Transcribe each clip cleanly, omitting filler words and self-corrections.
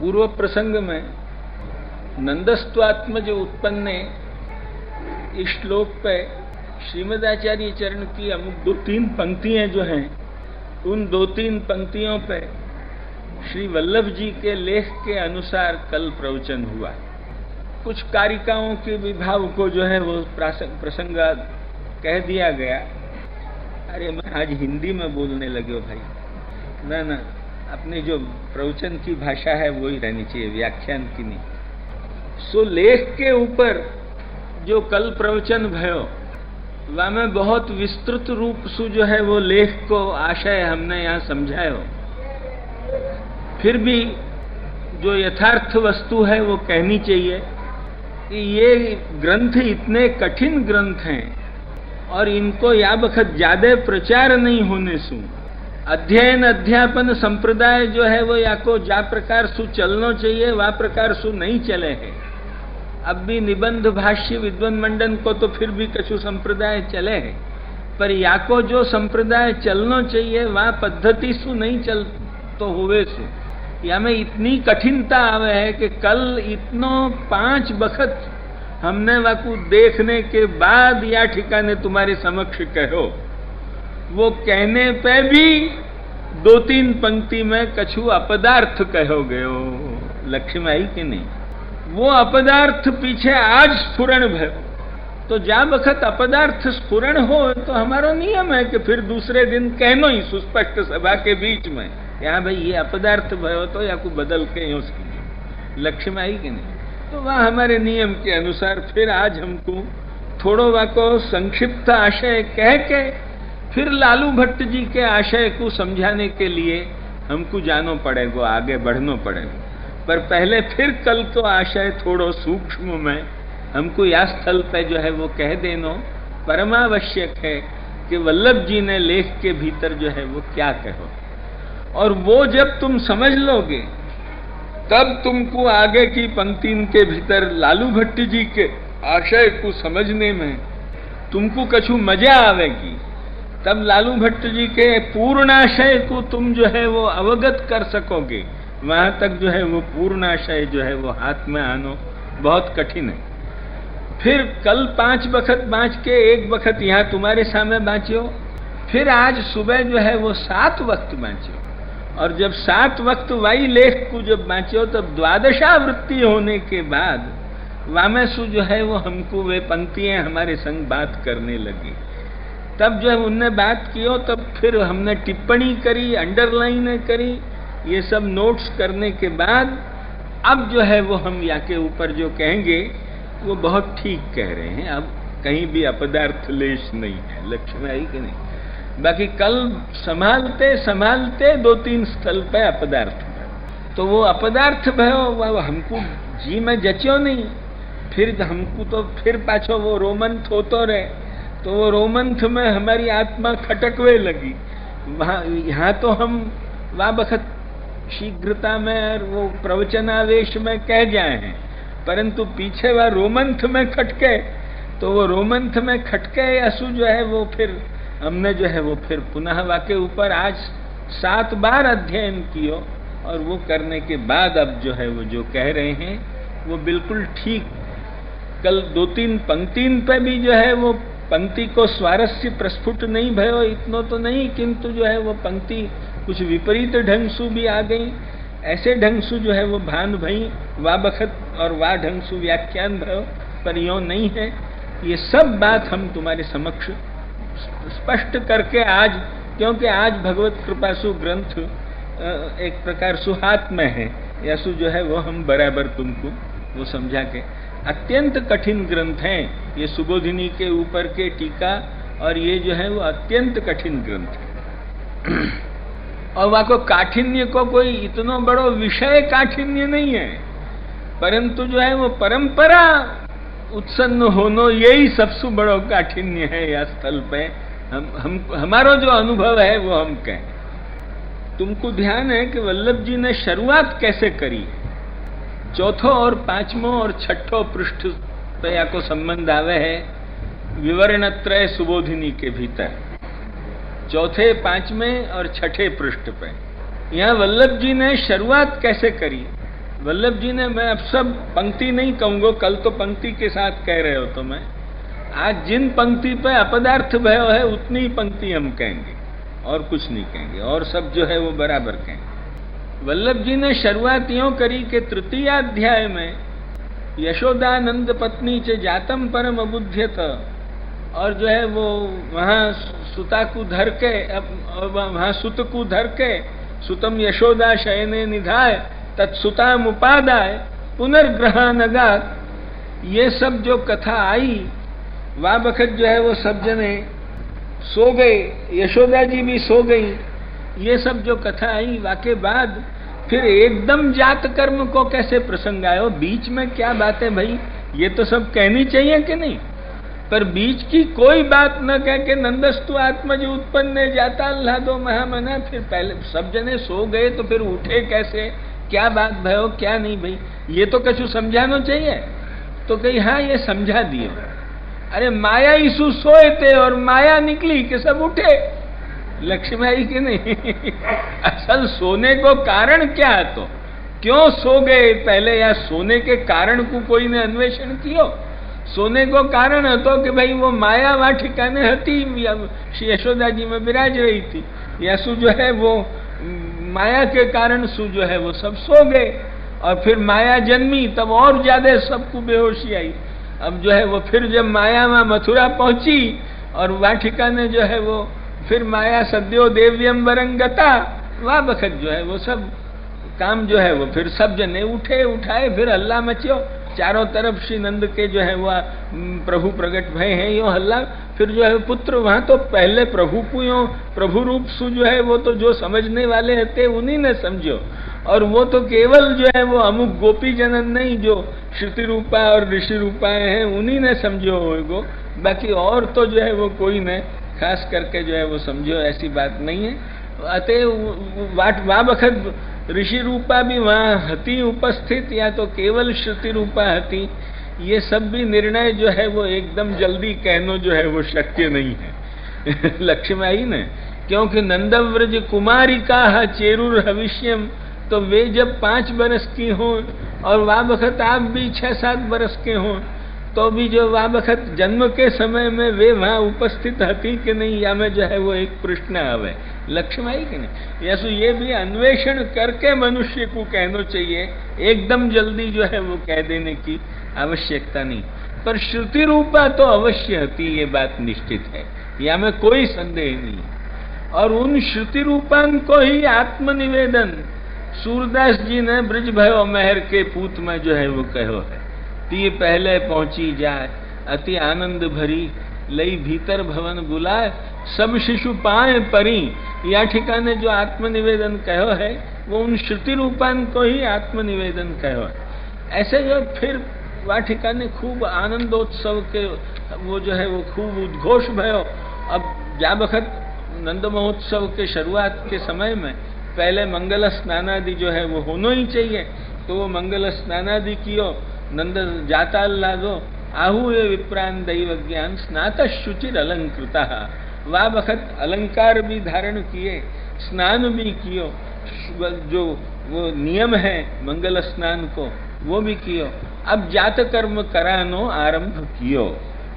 पूर्व प्रसंग में नंदस्त्वात्मज उत्पन्ने इस श्लोक पे श्रीमदाचार्य चरण की अमुक 2-3 पंक्तियां जो हैं, उन 2-3 पंक्तियों पे श्री वल्लभ जी के लेख के अनुसार कल प्रवचन हुआ। कुछ कारिकाओं के विभाव को जो है वो प्रसंग कह दिया गया। अरे मैं आज हिंदी में बोलने लगे हो भाई। ना, अपनी जो प्रवचन की भाषा है वो ही रहनी चाहिए, व्याख्यान की नहीं। सो लेख के ऊपर जो कल प्रवचन भयो वह में बहुत विस्तृत रूप से जो है वो लेख को आशय हमने यहाँ समझायो। फिर भी जो यथार्थ वस्तु है वो कहनी चाहिए कि ये ग्रंथ इतने कठिन ग्रंथ हैं और इनको या बखत ज्यादा प्रचार नहीं होने से अध्ययन अध्यापन संप्रदाय जो है वो या को जा प्रकार सु चलना चाहिए वह प्रकार सु नहीं चले है। अब भी निबंध भाष्य विद्वान मंडन को तो फिर भी कछु संप्रदाय चले है, पर या को जो संप्रदाय चलना चाहिए वह पद्धति सु नहीं चल तो हुए सु या में इतनी कठिनता आवे है कि कल इतनो 5 बखत हमने वाकू देखने के बाद या ठिकाने तुम्हारे समक्ष कहो, वो कहने पे भी 2-3 पंक्ति में कछु अपदार्थ कहो गयो। लक्ष्य में आई कि नहीं? वो अपदार्थ पीछे आज स्फुरण भयो, तो जा बखत अपदार्थ स्फुरण हो तो हमारा नियम है कि फिर दूसरे दिन कहनो ही सुस्पष्ट सभा के बीच में, यहाँ भाई ये अपदार्थ भयो तो या को बदल के यूं समझो। लक्ष्य में आई कि नहीं? तो वह हमारे नियम के अनुसार फिर आज हमको थोड़ो वाको संक्षिप्त आशय कह के फिर लालू भट्ट जी के आशय को समझाने के लिए हमको जानो पड़ेगा, आगे बढ़ना पड़ेगा। पर पहले फिर कल को आशय थोड़ो सूक्ष्म में हमको या स्थल पे जो है वो कह देना परमावश्यक है कि वल्लभ जी ने लेख के भीतर जो है वो क्या कहो, और वो जब तुम समझ लोगे तब तुमको आगे की पंक्ति के भीतर लालू भट्ट जी के आशय को समझने में तुमको कछु मजा आवेगी। तब लालू भट्ट जी के पूर्णाशय को तुम जो है वो अवगत कर सकोगे। वहां तक जो है वो पूर्णाशय जो है वो हाथ में आनो बहुत कठिन है। फिर कल 5 बखत बाँच के 1 बखत यहाँ तुम्हारे सामने बाँचियो, फिर आज सुबह जो है वो 7 वक्त बाँचियो, और जब 7 वक्त वाई लेख को जब बाँचियो तब द्वादशावृत्ति होने के बाद वामेसु जो है वो हमको वे पंक्तियां हमारे संग बात करने लगी। तब जब उनने बात कियो तब फिर हमने टिप्पणी करी, अंडरलाइन करी, ये सब नोट्स करने के बाद अब जो है वो हम या के ऊपर जो कहेंगे वो बहुत ठीक कह रहे हैं। अब कहीं भी अपदार्थ लेश नहीं है। लक्ष्य में आई कि नहीं? बाकी कल संभालते संभालते 2-3 स्थल पे अपदार्थ भयो, तो वो अपदार्थ भयो वो हमको जी में जच्यो नहीं। फिर हमको तो फिर पाछो वो रोमंथ होतो रहे, तो वो रोमंथ में हमारी आत्मा खटकवे लगी। वहाँ यहाँ तो हम वहाँ बखत शीघ्रता में और वो प्रवचनावेश में कह जाए हैं, परंतु पीछे वह रोमंथ में खटके, तो वो रोमंथ में खटके असु जो है वो फिर हमने जो है वो फिर पुनः वाके ऊपर आज 7 बार अध्ययन कियो, और वो करने के बाद अब जो है वो जो कह रहे हैं वो बिल्कुल ठीक। कल 2-3 पंक्तिन पे भी जो है वो पंक्ति को स्वारस्य प्रस्फुट नहीं भयो, इतनो तो नहीं, किंतु जो है वो पंक्ति कुछ विपरीत ढंग से भी आ गई। ऐसे ढंग से जो है वो भान भई वा बखत और वा ढंग से व्याख्यान भयो, पर यो नहीं है। ये सब बात हम तुम्हारे समक्ष स्पष्ट करके आज, क्योंकि आज भगवत कृपा सु ग्रंथ एक प्रकार सुहात में है, या सु जो है वो हम बराबर तुमको वो समझा के, अत्यंत कठिन ग्रंथ हैं ये सुबोधिनी के ऊपर के टीका, और ये जो है वो अत्यंत कठिन ग्रंथ है। और वहाँ को काठिन्य को कोई इतना बड़ो विषय काठिन्य नहीं है, परंतु जो है वो परंपरा उत्सन्न होनो यही सबसे बड़ो काठिन्य है। या स्थल पे हमारो जो अनुभव है वो हम कहें। तुमको ध्यान है कि वल्लभ जी ने शुरुआत कैसे करी? 4 और 5वां और 6ठो पृष्ठ पे या को संबंध आवे है विवरणत्रय सुबोधिनी के भीतर, 4थे, 5वें और 6ठे पृष्ठ पे। यहाँ वल्लभ जी ने शुरुआत कैसे करी वल्लभ जी ने, मैं अब सब पंक्ति नहीं कहूंगा, कल तो पंक्ति के साथ कह रहे हो, तो मैं आज जिन पंक्ति पे अपदार्थ भयो है उतनी ही पंक्ति हम कहेंगे और कुछ नहीं कहेंगे, और सब जो है वो बराबर कहेंगे। वल्लभ जी ने शुरुआत यूं करी कि तृतीय अध्याय में यशोदानंद पत्नी चे जातम परम अबुध्यत, और जो है वो वहां सुता को धर के, वहां सुत को धर के, सुतम यशोदा शयने निधाय तत्सुताम उपादाय पुनर्ग्रहानगात, ये सब जो कथा आई वह बखत जो है वो सब जने सो गए, यशोदा जी भी सो गई। ये सब जो कथा आई वाके बाद फिर एकदम जात कर्म को कैसे प्रसंग आयो, बीच में क्या बातें भाई, ये तो सब कहनी चाहिए कि नहीं, पर बीच की कोई बात न कह के नंदस्तु आत्मज उत्पन्न जाता आह्लादो महामना, फिर पहले सब जने सो गए तो फिर उठे कैसे, क्या बात भयो क्या नहीं भाई, ये तो कछु समझाना चाहिए। तो कही हाँ ये समझा दियो। अरे माया ईसु सोए थे और माया निकली कि सब उठे, लक्ष्मी आई कि नहीं असल सोने को कारण क्या है, तो क्यों सो गए पहले, या सोने के कारण को कोई ने अन्वेषण कियो। सोने को कारण હતો कि भाई वो माया वहां ठिकाने हती, यशोदा जी में विराज रही थी, यसु जो है वो माया के कारण सु जो है वो सब सो गए, और फिर माया जन्मी तब और ज्यादा सबको बेहोशी आई। अब जो है वो फिर जब माया वहां मथुरा पहुंची और वहां ठिकाने जो है वो फिर माया सद्यो देव्यम वरंगता, वह बखत जो है वो सब काम जो है वो फिर सब जने उठे, उठाए, फिर हल्ला मचियो चारों तरफ। श्री नंद के जो है वह प्रभु प्रकट भय हैं, यो हल्ला। फिर जो है पुत्र वहां तो पहले प्रभु को यो प्रभु रूप सु जो है वो तो जो समझने वाले थे उन्हीं ने समझो, और वो तो केवल जो है वो अमुक गोपी जनन नहीं, जो श्रुति रूपा और ऋषि रूपाएं हैं उन्हीं ने समझो होगो, बाकी और तो जो है वो कोई ने खास करके जो है वो समझो, ऐसी बात नहीं है। अतः वह बखत ऋषि रूपा भी वहां हती उपस्थित, या तो केवल श्रुति रूपा हती, ये सब भी निर्णय जो है वो एकदम जल्दी कहनो जो है वो शक्य नहीं है लक्ष्मी आई ने, क्योंकि नंदव्रज कुमारिका चेरुर भविष्यम, तो वे जब 5 बरस की हों और वह बखत आप भी 6-7 बरस के हों, तो भी जो वह बखत जन्म के समय में वे वहां उपस्थित हती कि नहीं, या में जो है वो एक प्रश्न आवे लक्ष्मी कि नहीं। यसु ये भी अन्वेषण करके मनुष्य को कहना चाहिए, एकदम जल्दी जो है वो कह देने की आवश्यकता नहीं। पर श्रुति रूपा तो अवश्य हती, ये बात निश्चित है, या में कोई संदेह नहीं। और उन श्रुति रूपान को ही आत्मनिवेदन सूरदास जी ने ब्रज भयो महर के पूत में जो है वो कहो है, ती पहले पहुंची जाए अति आनंद भरी, लई भीतर भवन बुलाए सब शिशु पाए परी। या ठिकाने जो आत्मनिवेदन कहो है वो उन श्रुति रूपान को ही आत्मनिवेदन कहो है। ऐसे जो फिर वह ठिकाने खूब आनंदोत्सव के वो जो है वो खूब उद्घोष भयो। अब जा बखत नंद महोत्सव के शुरुआत के समय में पहले मंगल स्नानादि जो है वो होना ही चाहिए, तो वो मंगल स्नानादि कियो, नंद जाता लादो आहूय विप्रान दैव ज्ञान स्नात शुचिर अलंकृता, वह बखत अलंकार भी धारण किए, स्नान भी कियो, जो वो नियम है मंगल स्नान को वो भी कियो। अब जात कर्म करानो आरंभ कियो।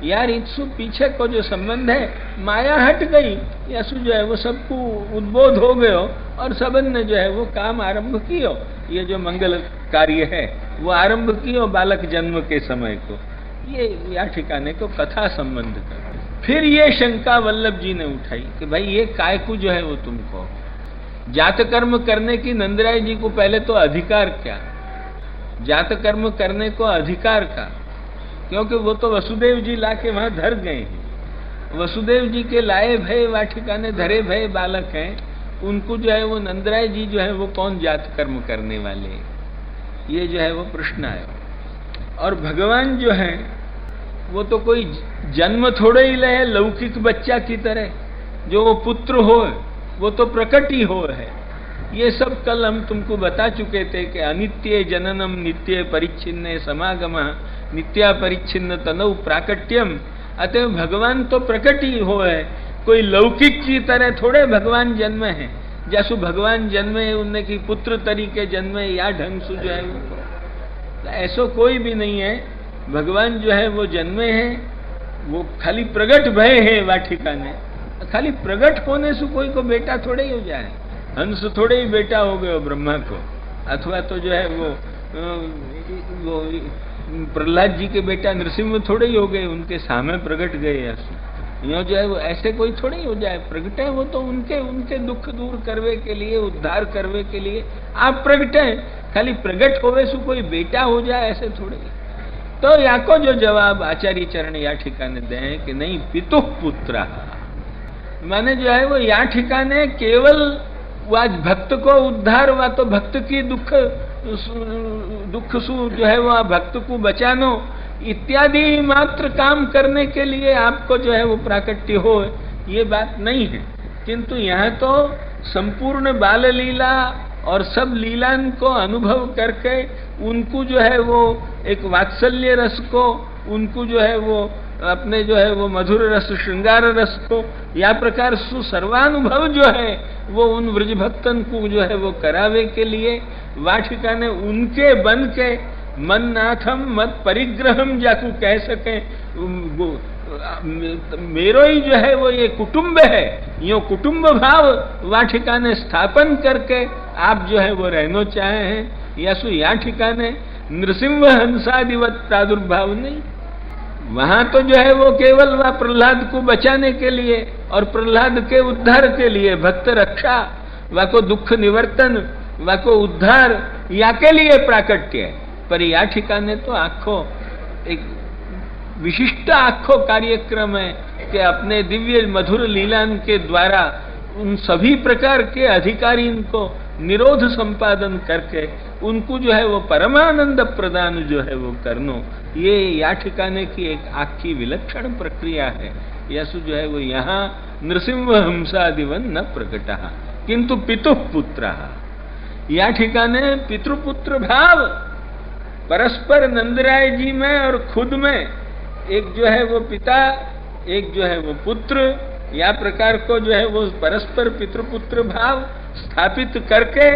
यार इसु पीछे को जो संबंध है, माया हट गई, यसु जो है वो सबको उद्बोध हो गयो और सबन ने जो है वो काम आरंभ कियो। ये जो मंगल कार्य है वो आरंभ कियो बालक जन्म के समय को, ये या ठिकाने को कथा संबंध कर। फिर ये शंका वल्लभ जी ने उठाई कि भाई ये काय को जो है वो तुमको जात कर्म करने की, नंदराय जी को पहले तो अधिकार क्या, जात कर्म करने को अधिकार का, क्योंकि वो तो वसुदेव जी लाके वहां धर गए हैं, वसुदेव जी के लाए भय वाठिकाने धरे भय बालक हैं, उनको जो है वो नंदराय जी जो है वो कौन जात कर्म करने वाले, ये जो है वो प्रश्न आया। और भगवान जो है वो तो कोई जन्म थोड़े ही ले है लौकिक बच्चा की तरह, जो वो पुत्र हो वो तो प्रकट ही हो है। ये सब कल हम तुमको बता चुके थे कि अनित्य जननम नित्य परिच्छिन्न समागम नित्या परिच्छिन्न तनौ प्राकट्यम, अतः भगवान तो प्रकट ही हो है, कोई लौकिक की तरह थोड़े भगवान जन्म है। जैसु भगवान जन्मे उनने की पुत्र तरीके जन्मे या ढंग से जो है वो ऐसो कोई भी नहीं है। भगवान जो है वो जन्मे हैं, वो खाली प्रगट भय है वाटिका ने। खाली प्रगट होने से कोई को बेटा थोड़े ही हो जाए। हंस थोड़े ही बेटा हो गए ब्रह्मा को, अथवा तो जो है वो प्रहलाद जी के बेटा नृसिंह थोड़े ही हो गए, उनके सामने प्रगट गए। यो जो है वो ऐसे कोई थोड़े ही हो जाए। प्रगट है वो तो उनके दुख दूर करवे के लिए, उद्धार करवे के लिए आप प्रगट है। खाली प्रगट होवे सु कोई बेटा हो जाए ऐसे थोड़े। तो याको जो जवाब आचार्य चरण या ठिकाने दें कि नहीं, पितु पुत्र माने जो है वो या ठिकाने केवल वह भक्त को उद्धार व तो भक्त की दुख सु जो है वह भक्त को बचानो इत्यादि मात्र काम करने के लिए आपको जो है वो प्राकट्य हो, ये बात नहीं है। किंतु यहाँ तो संपूर्ण बाल लीला और सब लीलान को अनुभव करके उनको जो है वो एक वात्सल्य रस को, उनको जो है वो अपने जो है वो मधुर रस श्रृंगार रस को या प्रकार सु सर्वानुभव जो है वो उन व्रज भक्तन को जो है वो करावे के लिए वाटिका ने उनके बन के मन नाथम मत परिग्रहम जाकू कह सके। मेरो ही जो है वो ये कुटुंब है, यो कुटुंब भाव वाटिका ने स्थापन करके आप जो है वो रहना चाहे हैं। यसु या ठिकाने नृसिंह हंसादिवत प्रादुर्भाव नहीं। वहां तो जो है वो केवल वह प्रहलाद को बचाने के लिए और प्रहलाद के उद्धार के लिए, भक्त रक्षा व को दुख निवर्तन व को उद्धार या के लिए प्राकट्य है। पर या ठिकाने तो आखो एक विशिष्ट आखो कार्यक्रम है कि अपने दिव्य मधुर लीलान के द्वारा उन सभी प्रकार के अधिकारी को निरोध संपादन करके उनको जो है वो परमानंद प्रदान जो है वो करनो, ये या ठिकाने की एक आखी विलक्षण प्रक्रिया है। यसु जो है वो यहाँ नृसिंह हंसादिवन न प्रकटा किंतु पितुः पुत्र, या ठिकाने पितृपुत्र भाव परस्पर नंदराय जी में और खुद में एक जो है वो पिता, एक जो है वो पुत्र, या प्रकार को जो है वो परस्पर पितृपुत्र भाव स्थापित करके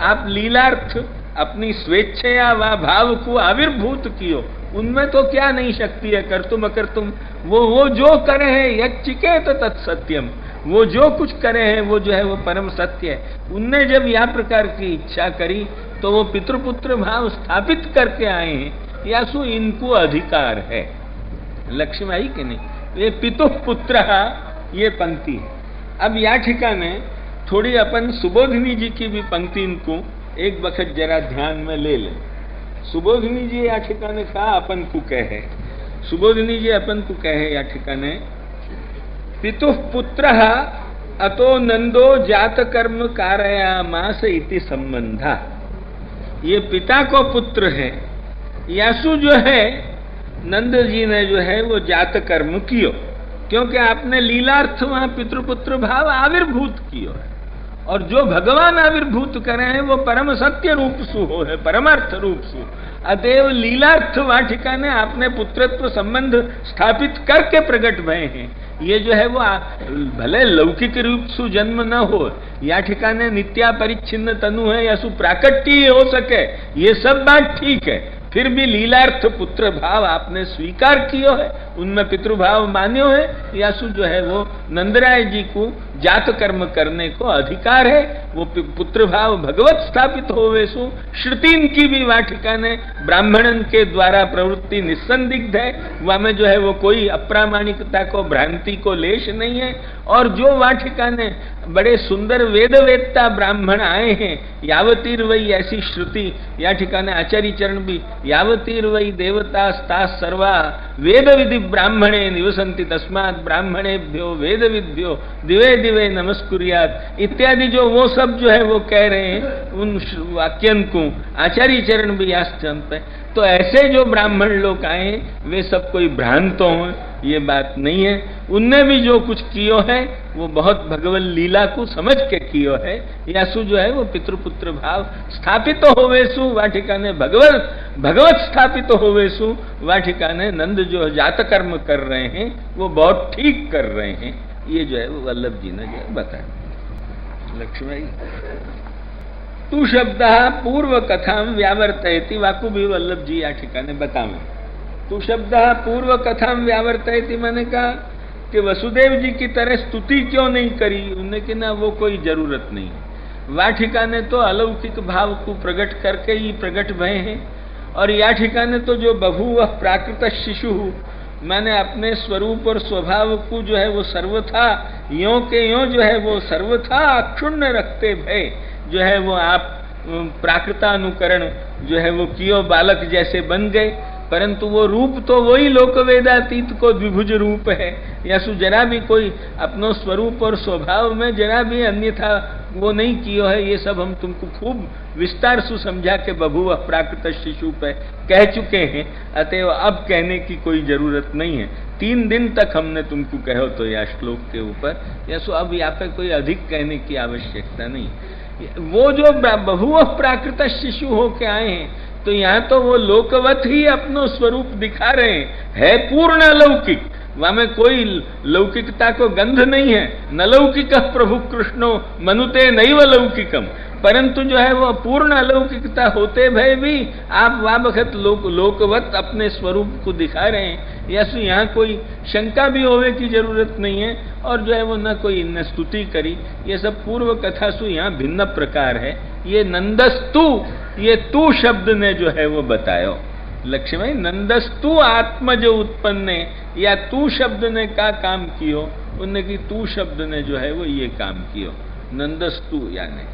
आप लीलार्थ अपनी स्वेच्छया व भाव को आविर्भूत कियो। उनमें तो क्या नहीं शक्ति है, करतुम अकर्तुम, वो जो करे हैं यच्चिकेत तत्सत्यम, वो जो कुछ करे हैं वो जो है वो परम सत्य है। उनने जब यह प्रकार की इच्छा करी तो वो पितृपुत्र भाव स्थापित करके आए हैं। या सु इनको अधिकार है। लक्ष्मी आई कि नहीं, ये पितुः पुत्र ये पंक्ति है। अब या ठिकाने थोड़ी अपन सुबोधिनी जी की भी पंक्ति इनको एक वक्त जरा ध्यान में ले लें। सुबोधिनी जी या ठिकाने कहा अपन को कहे, सुबोधिनी जी अपन को कहे या ठिकाने पितुः पुत्र अतो नंदो जात कर्म कारयामास इति संबंधा। ये पिता को पुत्र है। यासु जो है नंद जी ने जो है वो जात कर्म कियो, क्योंकि आपने लीलार्थ वहां पितृपुत्र भाव आविर्भूत कियो है। और जो भगवान आविर्भूत करे हैं वो परम सत्य रूप सु हो है, परमार्थ रूप सु। अतएव लीलार्थ वाटिका ने आपने पुत्रत्व संबंध स्थापित करके प्रकट भये हैं। ये जो है वो भले लौकिक रूप सु जन्म न हो, या ठिकाने नित्या परिच्छिन्न तनु है या सु प्राकट्य हो सके, ये सब बात ठीक है। फिर भी लीलार्थ पुत्र भाव आपने स्वीकार कियो है, उनमें पितृभाव मान्यो है। यासु जो है वो नंदराय जी को जात कर्म करने को अधिकार है। वो पुत्र भाव भगवत स्थापित होवे सु श्रुतिन की भी वाटिका ने ब्राह्मणन के द्वारा प्रवृत्ति निस्संदिग्ध है। वह में जो है वो कोई अप्रामाणिकता को, भ्रांति को लेश नहीं है। और जो वाटिका ने बड़े सुंदर वेद वेदता ब्राह्मण आए हैं, यावतीर वही ऐसी श्रुति या ठिकाने आचार्य चरण भी यावतीर वही देवता स्ता सर्वा वेद विधि ब्राह्मणे निवसंति तस्मात् ब्राह्मणेभ्यो वेद विद्यो दिवे दिवे नमस्कुर्यात् इत्यादि जो वो सब जो है वो कह रहे हैं, उन वाक्यन को आचार्य चरण भी यास्ते। तो ऐसे जो ब्राह्मण लोग आए वे सब कोई भ्रांत हो, ये बात नहीं है। उनने भी जो कुछ कियो है वो बहुत भगवत लीला को समझ के कियो है। यासु जो है वो पितृपुत्र भाव स्थापित होवेसु वाटिका ने भगवत स्थापित होवेसु वाटिका ने नंद जो जात कर्म कर रहे हैं वो बहुत ठीक कर रहे हैं। ये जो है वो वल्लभ जी ने जो है बताया। लक्ष्मी तू शब्द पूर्व कथा व्यावर्तयति वाकु भी वल्लभ जी या ठिकाने बतावे। तू शब्द पूर्व कथा व्यावर्तयति मैंने कहा कि वसुदेव जी की तरह स्तुति क्यों नहीं करी, उन्होंने कि ना वो कोई जरूरत नहीं है। वह ठिकाने तो अलौकिक भाव को प्रकट करके ही प्रकट भय हैं, और या ठिकाने तो जो बभूव प्राकृत शिशु मैंने अपने स्वरूप और स्वभाव को जो है वो सर्वथा यों के यों जो है वो सर्वथा अक्षुण्ण रखते भय जो है वो आप प्राकृतानुकरण जो है वो कियो बालक जैसे बन गए, परंतु वो रूप तो वही लोक वेदातीत को द्विभुज रूप है। या सु जरा भी कोई अपनो स्वरूप और स्वभाव में जरा भी अन्यथा वो नहीं कियो है। ये सब हम तुमको खूब विस्तार से समझा के बभूव प्राकृत शिशु पे कह चुके हैं, अतएव अब कहने की कोई जरूरत नहीं है। 3 दिन तक हमने तुमको कहो तो या श्लोक के ऊपर, या सो अब यहाँ पे कोई अधिक कहने की आवश्यकता नहीं। वो जो बभूव प्राकृत शिशु होके आए हैं तो यहाँ तो वो लोकवत ही अपनो स्वरूप दिखा रहे हैं, है पूर्ण अलौकिक, वहां में कोई लौकिकता को गंध नहीं है। न लौकिक प्रभु कृष्णो मनुते नैव लौकिकम, परंतु जो है वो पूर्ण अलौकिकता होते भय भी आप वह वक्त लोकवत अपने स्वरूप को दिखा रहे हैं। यस यहाँ कोई शंका भी होने की जरूरत नहीं है, और जो है वो न कोई न स्तुति करी। ये सब पूर्व कथा सु यहाँ भिन्न प्रकार है। ये नंदस्तु, ये तू शब्द ने जो है वो बतायो लक्ष्मी, नंदस्तु आत्म जो उत्पन्न या तू शब्द ने का काम कियो, उनने की तू शब्द ने जो है वो ये काम कियो, नंदस्तु यानी